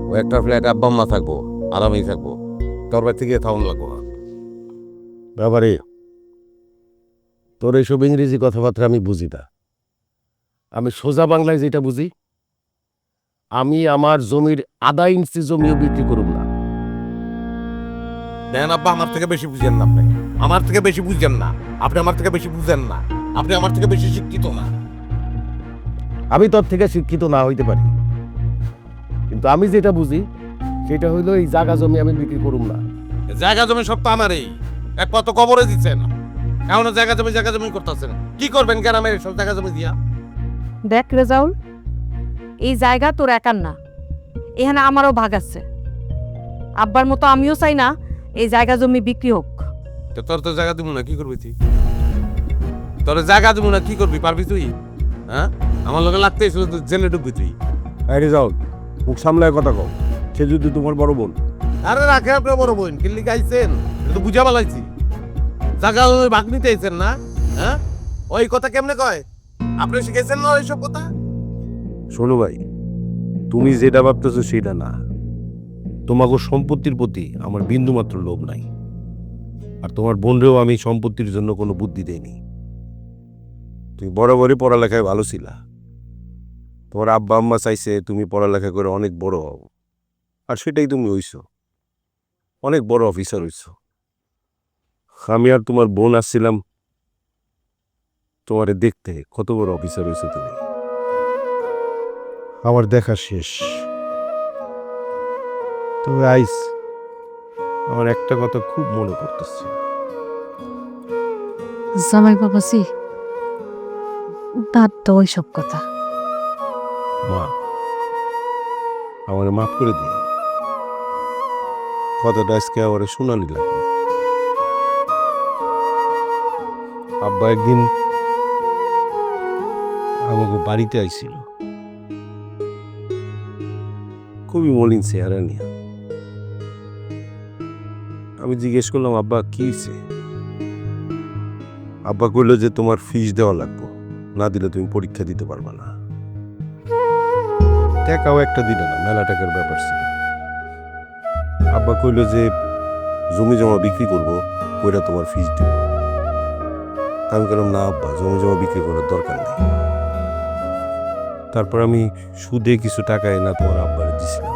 ও একটা ফ্ল্যাট আব্বা আম্মা থাকবো, আরামেই থাকবো, তোর বাড়ি থেকে থাউন লাগবো না। বাবারে, তোর এইসব ইংরেজি কথাবার্তা আমি বুঝি না। আমি সোজা বাংলায় যেটা বুঝি, আমি আমার জমির আধা ইঞ্চি জমিও বিক্রি করব না। দেন আব্বা, আমার থেকে বেশি বুঝেন না আপনি, আমার থেকে বেশি বুঝেন না আপনি, আমার থেকে বেশি বুঝেন না আপনি, আমার থেকে বেশি শিক্ষিত না। আমি তোর থেকে শিক্ষিত না হইতে পারি, কিন্তু আমি যেটা বুঝি সেটা হইলো এই জায়গা জমি আমি বিক্রি করব না। জায়গা জমি সব তো আমারই, এক কত কবরে দিচ্ছেন, এমন জায়গা জমি করতেছেন। কি করবেন গ্রামের সব জায়গা জমি দিয়া? দেখ রেজাউল, এই জায়গা তোর একার না, এখানে আমারও ভাগ আছে। আব্বার মতো আমিও চাই না এই জায়গা জমি বিক্রি হোক। তো তোর তো জায়গা দিব না, কি করবি তুই? তোর জায়গা দিব না, কি করবি? পারবি তুই? হ্যাঁ, আমার লোকে লাগতে এসে জেলে ঢুকবি তুই। আরে যাও, মুখ সামলায় কথা কও। সে যদি তোমার বড় বোন। আরে রাখে আপনার বড় বোন, কিল্লি গাইছেন, তো বুঝা পালাইছি জায়গা ভাগ নিতে আইছেন না, হ্যাঁ? ওই কথা কেমনে কয়? আপনি শিখেছেন না ওইসব কথা? শোনো ভাই, তুমি যেটা ভাবতেছো সেটা না। তোমাকে সম্পত্তির প্রতি আমার বিন্দু মাত্র লোভ নাই, আর তোমার বোনরেও আমি সম্পত্তির জন্য কোনো বুদ্ধি দেইনি। তুমি বরাবরই পড়ালেখায় ভালো ছিলা। তোমার আব্বা আম্মা চাইছে তুমি পড়ালেখা করে অনেক বড় হও, আর সেটাই তুমি হইছো, অনেক বড় অফিসার হইছো। আমি আর তোমার বোন আসছিলাম তোমারে দেখতে কত বড় অফিসার হইছো তুমি। আমার দেখা শেষ। তবে আইস আমার একটা কথা খুব মনে পড়তেছে। জামাই বাবাজি, বাদ দাও ওইসব কথা। মা, আমার মাফ করে দিন। কথাটা আজকে আমার শোনানি লাগবে। আব্বা একদিন আমাকে বাড়িতে আইছিল, খুবই মলিন চেহারা নিয়ে। আমি জিজ্ঞেস করলাম, আব্বা কি হয়েছে? আব্বা কইল যে তোমার ফিস দেওয়া লাগবে, না দিলে তুমি পরীক্ষা দিতে পারবা না। টাকাও একটা দিলে না, মেলা টাকার ব্যাপার ছিল। আব্বা কইল যে জমি জমা বিক্রি করবো, কইরা তোমার ফিস দিব। আমি বললাম, না আব্বা, জমি জমা বিক্রি করার দরকার নেই। তারপর আমি সুদে কিছু টাকা এনে তোমার আব্বারে দিছিলাম।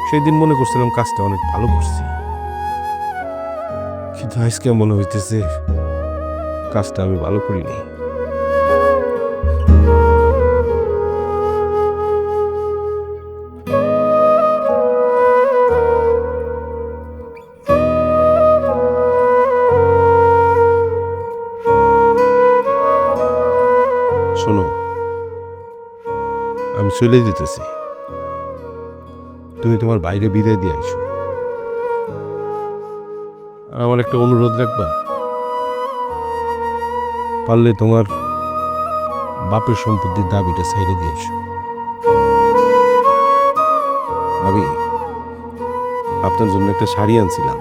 সেই দিন মনে করছিলাম কাজটা অনেক ভালো করছি, কিন্তু আজকে মনে হইতেছে কাজটা আমি ভালো করিনি। শোনো, আমি চলে যেতেছি, তুমি তোমার বাইরে বিদায় দিয়ে আইসো। আর আমার একটা অনুরোধ রাখবা, পারলে তোমার বাপের সম্পত্তির দাবিটা সাইডে দিয়ে এসো। ভাবি, আপনার জন্য একটা শাড়ি আনছিলাম,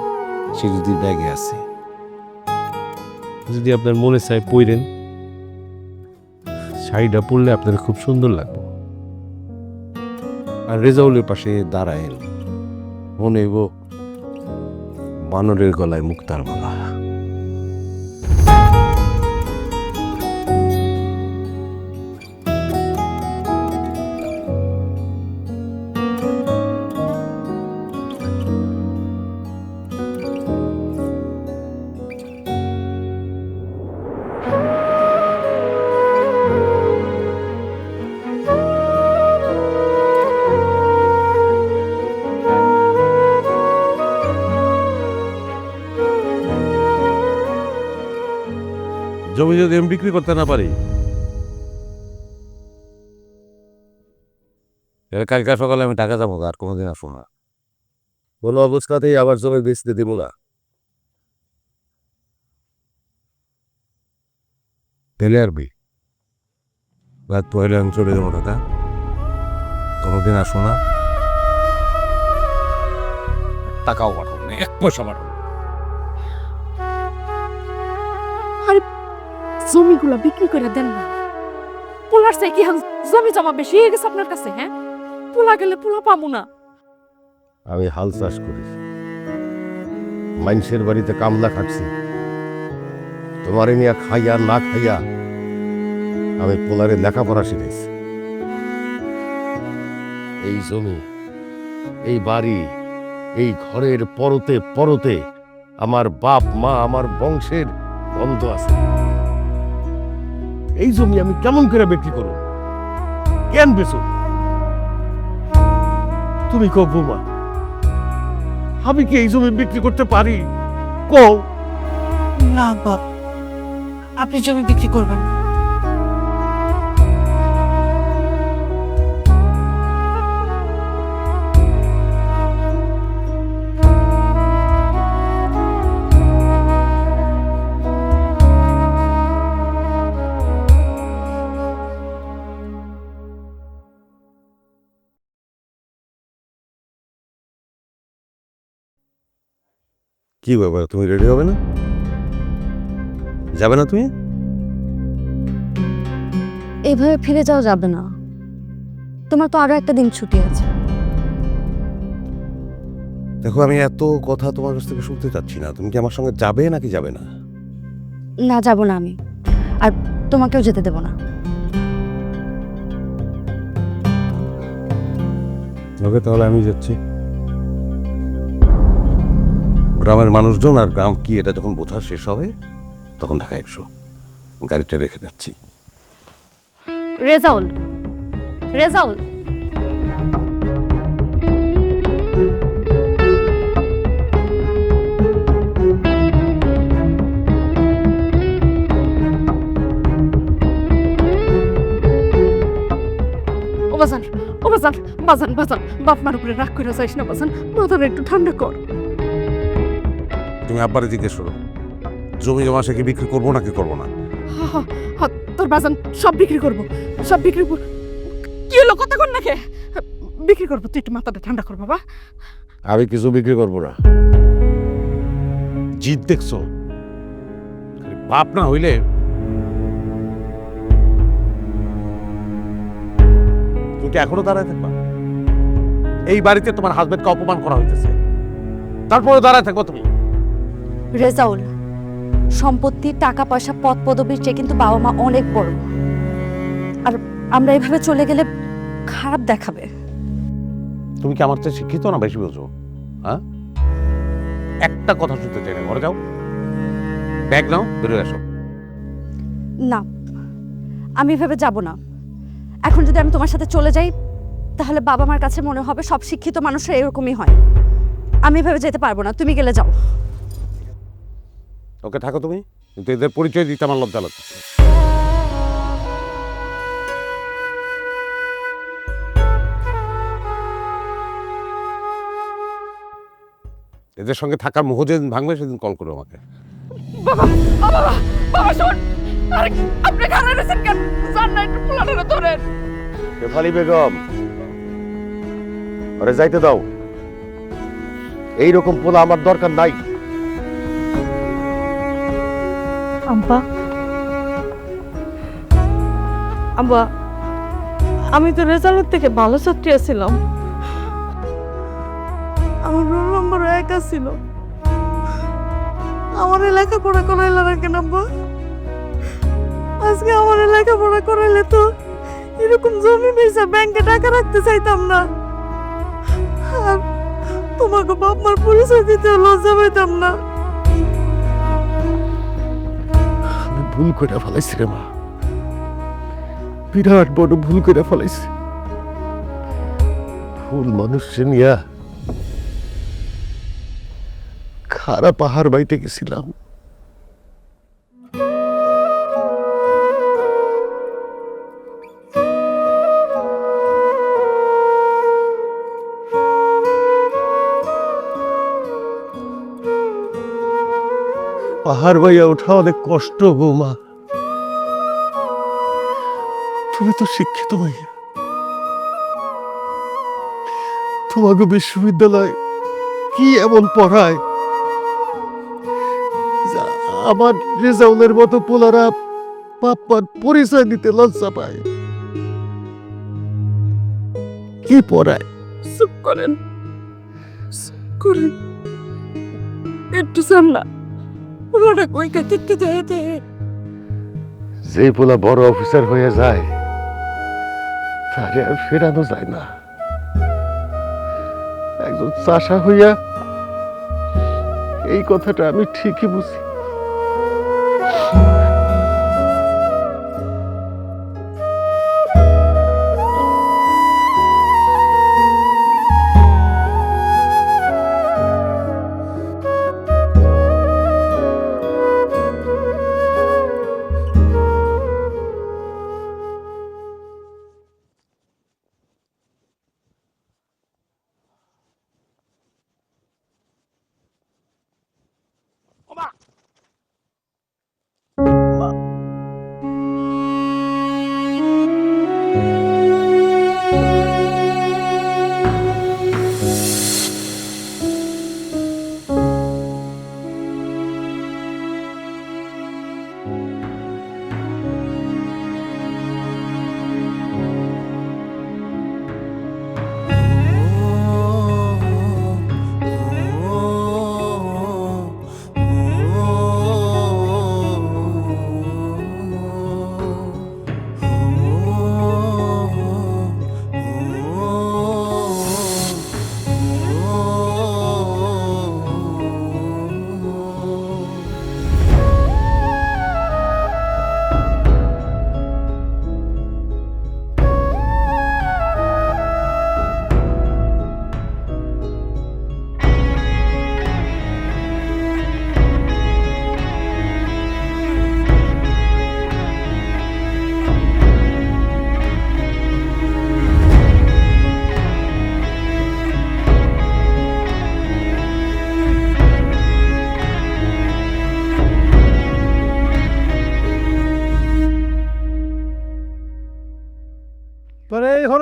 সে যদি ব্যাগে আছে, যদি আপনার মনে চায় পইরেন, শাড়িটা পরলে আপনার খুব সুন্দর লাগবে। আর রেজাউলের পাশে দাঁড়ায়েন, মনে হইব বানরের গলায় মুক্তার মালা। জমি যদি আমি বিক্রি করতে না পারি, কালকে সকালে আমি টাকা যাবো, আর কোনোদিন আসবো না। কোনো অবস্থাতেই আবার জমি বেচতে দেবো না। পেলে আরবি রাত পয়লে আমি চলে যাবো, টাকা কোনোদিন আসবো না। টাকাও পাঠাবো না, 1 পয়সা পাঠাবো। জমিগুলো বিক্রি করে দেন না। পোলার চাই কি জমি জমা বেশি হয়ে গেছে আপনার কাছে? হ্যাঁ, পোলা গেলে পোলা পাবো না। আমি হাল চাষ করি, মানুষের বাড়িতে কামলা খাটছি, তোমারে নিয়ে খাইয়া না খাইয়া আমি পোলারে লেখাপড়া শিখাইছি। এই জমি, এই বাড়ি, এই ঘরের পরতে পরতে আমার বাপ মা, আমার বংশের গন্ধ আছে। এই জমি আমি কেমন করে বিক্রি করব? কেন বেচো? তুমি কও বৌমা, আমি কি এই জমি বিক্রি করতে পারি? কও। না বাপ, আপনি জমি বিক্রি করবেন না। কি ব্যাপার, তুমি রেডি হবে না? যাবে না তুমি? এইভাবে ফিরে যাওয়া যাবে না, তোমার তো আরো একটা দিন ছুটি আছে। দেখো, আমি এত কথা তোমার কাছ থেকে শুনতে চাচ্ছি না। তুমি কি আমার সঙ্গে যাবে নাকি যাবে না? না, যাব না আমি, আর তোমাকেও যেতে দেব না। ওকে, তাহলে আমি যাচ্ছি। গ্রামের মানুষজন আর গ্রাম কি এটা যখন বোঝা শেষ হবে তখন ঢাকায় এসো। গাড়িটা রেখে যাচ্ছি। রেজাউল, রেজাউল, ও বাজান, ও বাজান, বাজান, বাজান, বাপ মার উপরে রাগ করে যাইস না বাজান, মাথাটা একটু ঠান্ডা কর। তুমি আব্বারে জিজ্ঞেস করো জমি জমা সে কি বিক্রি করবো নাকি করবো না। হা, হা, হা, তোর বাজান সব বিক্রি করবো, সব বিক্রি কি হলো কথা কর নাকি? বিক্রি করবো, তুই একটু মাথাটা ঠান্ডা কর বাবা। আমি কিছু বিক্রি করবো না। জিদ দেখছো? খালি বাপ না হইলে তুমি কি এখনো দাঁড়ায় থাকবা? এই বাড়িতে তোমার হাজবেন্ডকে অপমান করা হইতেছে, তারপরে দাঁড়ায় থাকবো তুমি? রেজাউল, সম্পত্তি, টাকা পয়সা, পদ পদবীর চেয়ে কিন্তু বাবা মা অনেক বড়। আর আমরা এভাবে চলে গেলে খারাপ দেখাবে। তুমি কি আমার চেয়ে শিক্ষিত না বেশি বোঝো? হ্যাঁ, একটা কথা শুনতে চাই না। ঘরে যাও, ব্যাগ নাও, বেরোয় আসো। না, আমি এভাবে যাব না। এখন যদি আমি তোমার সাথে চলে যাই তাহলে বাবা মার কাছে মনে হবে সব শিক্ষিত মানুষরা এরকমই হয়। আমি এভাবে যেতে পারবো না, তুমি গেলে যাও। ওকে, থাকো তুমি, কিন্তু এদের পরিচয় দিতে আমার লজ্জা লাগছে। এদের সঙ্গে থাকার মোহ যেদিন ভাঙবে সেদিন কল করো আমাকে। বাবা, ও বাবা, বাবা শোন, আরে আপনি খারাপ আছেন কেন? জান না একটু পোলাটা ধরেন। শেফালি বেগম, আরে যাইতে দাও। এইরকম পোলা আমার দরকার নাই। আব্বা, আব্বা, আমি তো রেজাল্ট থেকে ভালো ছাত্রী ছিলাম, আমার রোল নম্বর 1 ছিল। আমার লেখাপড়া করাইলা না কেন আব্বা? আজকে আমার লেখাপড়া করাইলে তো এরকম জমি বেচা ব্যাংকে টাকা রাখতে চাইতাম না, আর তোমাকে বাপ মার পরিচয় দিতে লজ্জা পাইতাম না। আমি ভুল করে ফেলাইছি রে মা, বিরাট বড় ভুল করে ফেলাইছি। ভুল মানুষে নিয়া খারাপ পাহাড় বাইতে গেছিলাম। পাহাড় বাইয়া ওঠা অনেক কষ্ট বৌমা। তুমি তো শিক্ষিত মাইয়া, তোমাকে বিশ্ববিদ্যালয় কি এমন পড়ায় যা আমার রেজাউলের মতো পোলারা বাপ্পার পরিচয় দিতে লজ্জা পায়? কি পড়ায়? চুপ করেন, চুপ করেন, একটু সামলা ওরা কই কাটিতে যেতে। যে পোলা বড় অফিসার হয়ে যায় তারে আর ফেরানো যায় না। একজন চাষা হইয়া এই কথাটা আমি ঠিকই বুঝি।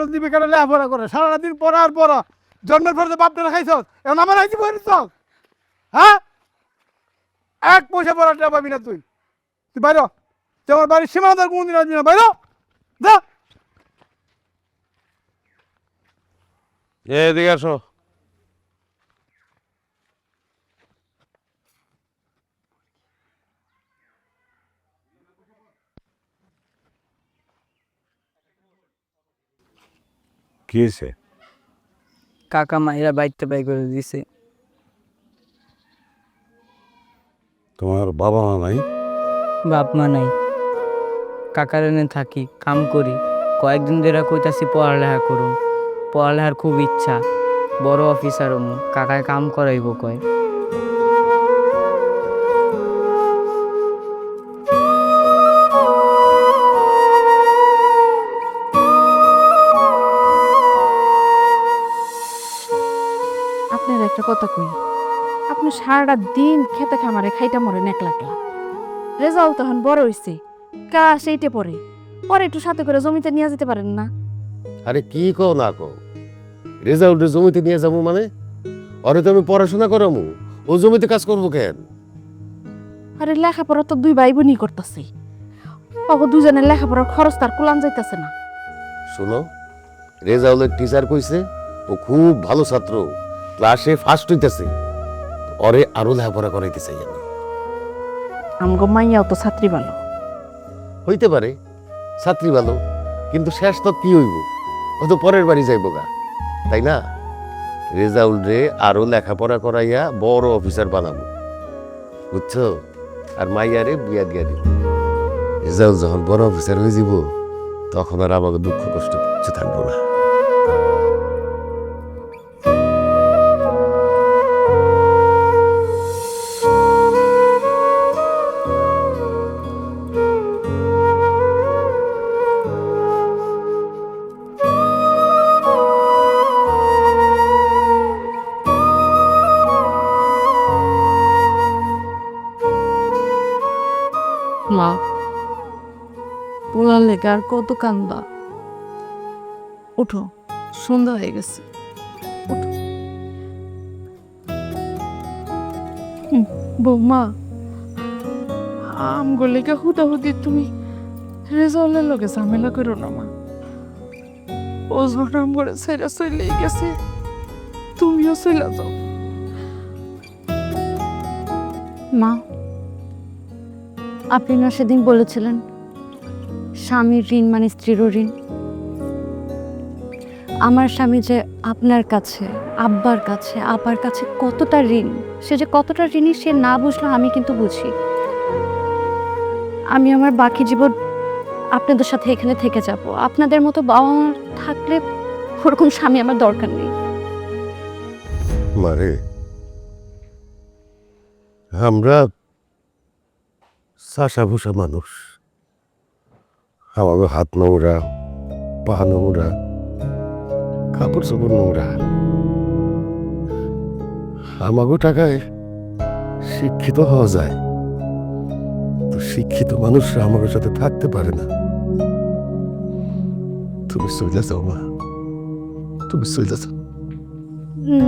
খরচ দিবি কেন লেখাপড়া করে সারা দিন পড়া আর পড়া জন্মের পর তো বাপটা খাইছ এখন আমার আইছি পড়িস হ্যাঁ এক পয়সা পড়াটা পাবি না তুই তুই বাইর তুই আমার বাড়ির সীমানার কোনদিন আসবি না বাইর যা এদিকে আসো। কি হয়েছে? কাকা মাইরা বাইতে বাই করে দিছে। তোমার বাবা মা নাই? বাপ মা নাই, কাকার এনে থাকি, কাম করি। কয়েকদিন ধরে কইতাছি পড়ালেখা করুন, পড়ালেখার খুব ইচ্ছা, বড় অফিসার হমু। কাকায় কাম করাইব কয়। আপনার একটা কথা কই, আপনি সারাটা দিন খেতে খামারে খাইটা মরেন একলা একলা। রেজাউল তখন বড় হইছে, কাজ এইটে পরে পরে একটু সাথে করে জমিতে নিয়ে যেতে পারেন না? আরে কি কও না কও, রেজাল্টের জমিতে নিয়ে যাবো মানে? ওরে তো আমি পড়াশোনা করামু, ও জমিতে কাজ করবো কেন? আরে লেখাপড়া তো দুই ভাই বোনই করতেছে, দুজনের লেখাপড়ার খরচ তার কুলান যাইতেছে না। শোনো, রেজাউলের টিচার কইছে ও খুব ভালো ছাত্র, ক্লাসে ফার্স্ট হইতেছে, ওরে আরো লেখাপড়া করাইতে চাই আমি। আমগো মাইয়াও তো ছাত্রী ভালো। হইতে পারে ছাত্রী ভালো, কিন্তু শেষ তো কি হইব, ও তো পরের বাড়ি যাইব গা, তাই না? রেজাউল রে আরো লেখাপড়া করাইয়া বড় অফিসার বানাবো, বুঝছো? আর মাইয়ারে বিয়া দিয়া দিব। রেজাউল যখন বড় অফিসার হয়ে যাব, তখন আর আমাকে দুঃখ কষ্ট কিছু থাকবো না। মা, পোলার লেগে আর কত কান্দা? উঠো, সন্ধ্যা হয়ে গেছে, উঠো। বৌমা, আমগো লেগে হুদাহুদি তুমি রেজাউলের লগে ঝামেলা করো না মা। ও যখন আমগরে ছেড়ে চলে গেছে, তুমিও চলে যাও। মা, আপনি না সেদিন বলেছিলেন স্বামীর ঋণ মানে স্ত্রীরও ঋণ। আমার স্বামী যে আপনার কাছে, আব্বার কাছে, আপার কাছে কতটা ঋণ, সে যে কতটা ঋণী সে না বুঝলো আমি কিন্তু বুঝি। আমি আমার বাকি জীবন আপনাদের সাথে এখানে থেকে যাব। আপনাদের মতো বাবা মা থাকলে ওরকম স্বামী আমার দরকার নেই। মারে, আমরা সাসা ভূষা মানুষ, আমাকে হাত নোংরা, পা নোংরা, কাপড় চোপড় নোংরা। আমাকে টাকায় শিক্ষিত হওয়া যায়, তো শিক্ষিত মানুষরা আমার সাথে থাকতে পারে না। তুমি চলে যাও মা, তুমি চলে যাও।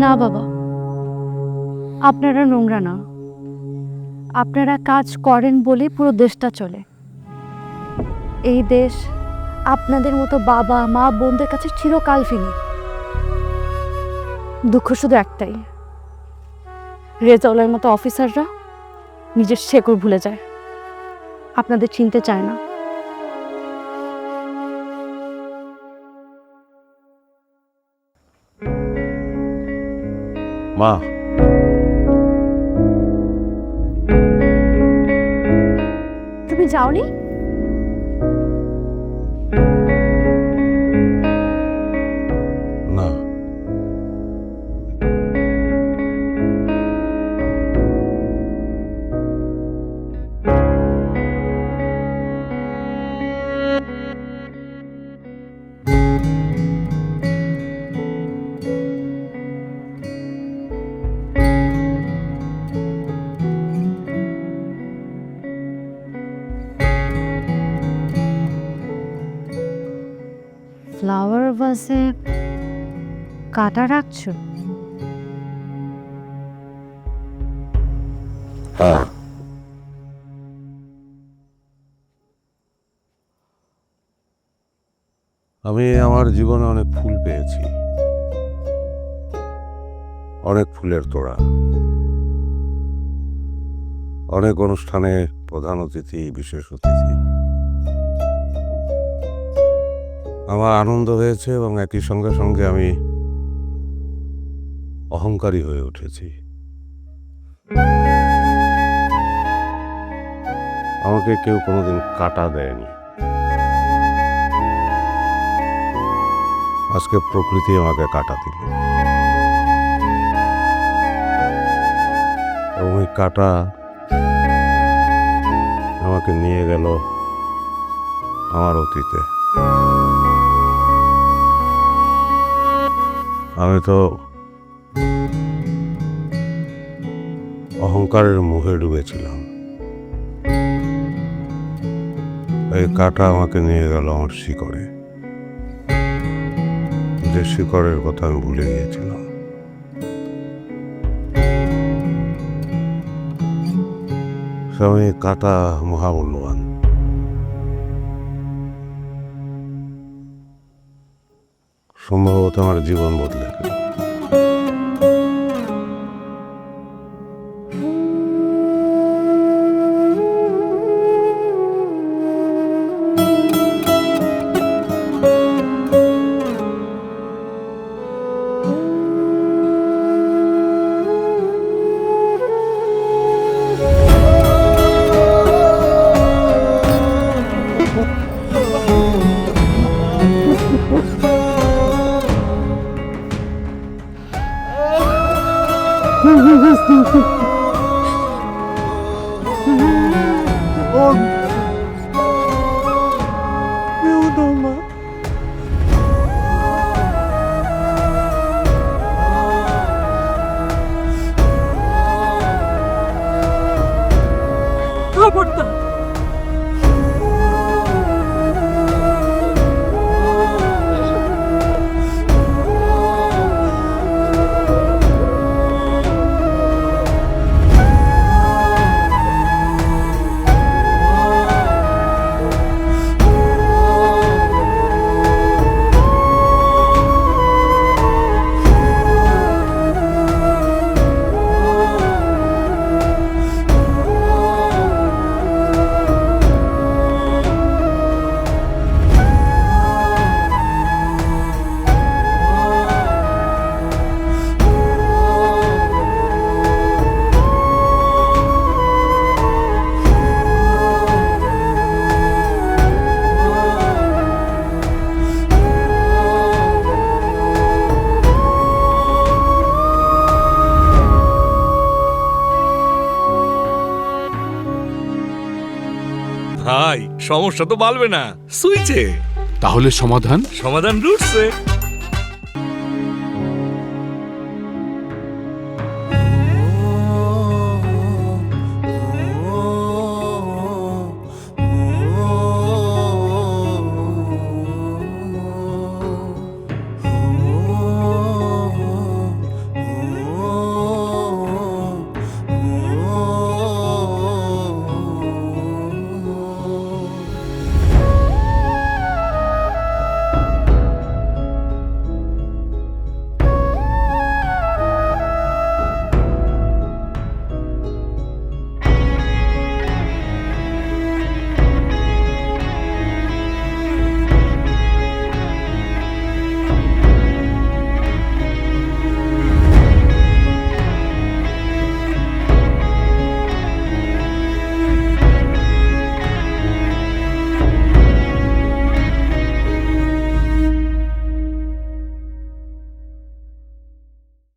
না বাবা, আপনারা নোংরা না, আপনারা কাজ করেন বলে পুরো দেশটা চলে। এই দেশ আপনাদের মতো বাবা মা বোনদের কাছে চিরকাল ফিনি। দুঃখ শুধু একটাই, রেজাউলের মতো অফিসাররা নিজের শেকড় ভুলে যায়, আপনাদের চিনতে চায় না। মা, তুমি যাওনি? না, কাছে কাটা রাখছো? হ্যাঁ, আমি আমার জীবনে অনেক ফুল পেয়েছি, অনেক ফুলের তোড়া, অনেক অনুষ্ঠানে প্রধান অতিথি, বিশেষ অতিথি। আমার আনন্দ হয়েছে এবং একই সঙ্গে সঙ্গে আমি অহংকারী হয়ে উঠেছি। আমাকে কেউ কোনোদিন কাটা দেয়নি। আজকে প্রকৃতি আমাকে কাটা দিল এবং এই কাটা আমাকে নিয়ে গেল আমার অতীতে। আমি তো অহংকারের মুখে ডুবেছিলাম। এই কাটা আমাকে নিয়ে গেল আমার শিকড়ে, যে শিকড়ের কথা আমি ভুলে গিয়েছিলাম। আমি কাটা মহামূল্যবান। সম্ভবত আমার জীবন বদলে গেল। খবরদার ভাই, সমস্যা তো বাড়বে না, সুইচে। তাহলে সমাধান? সমাধান রুটসে।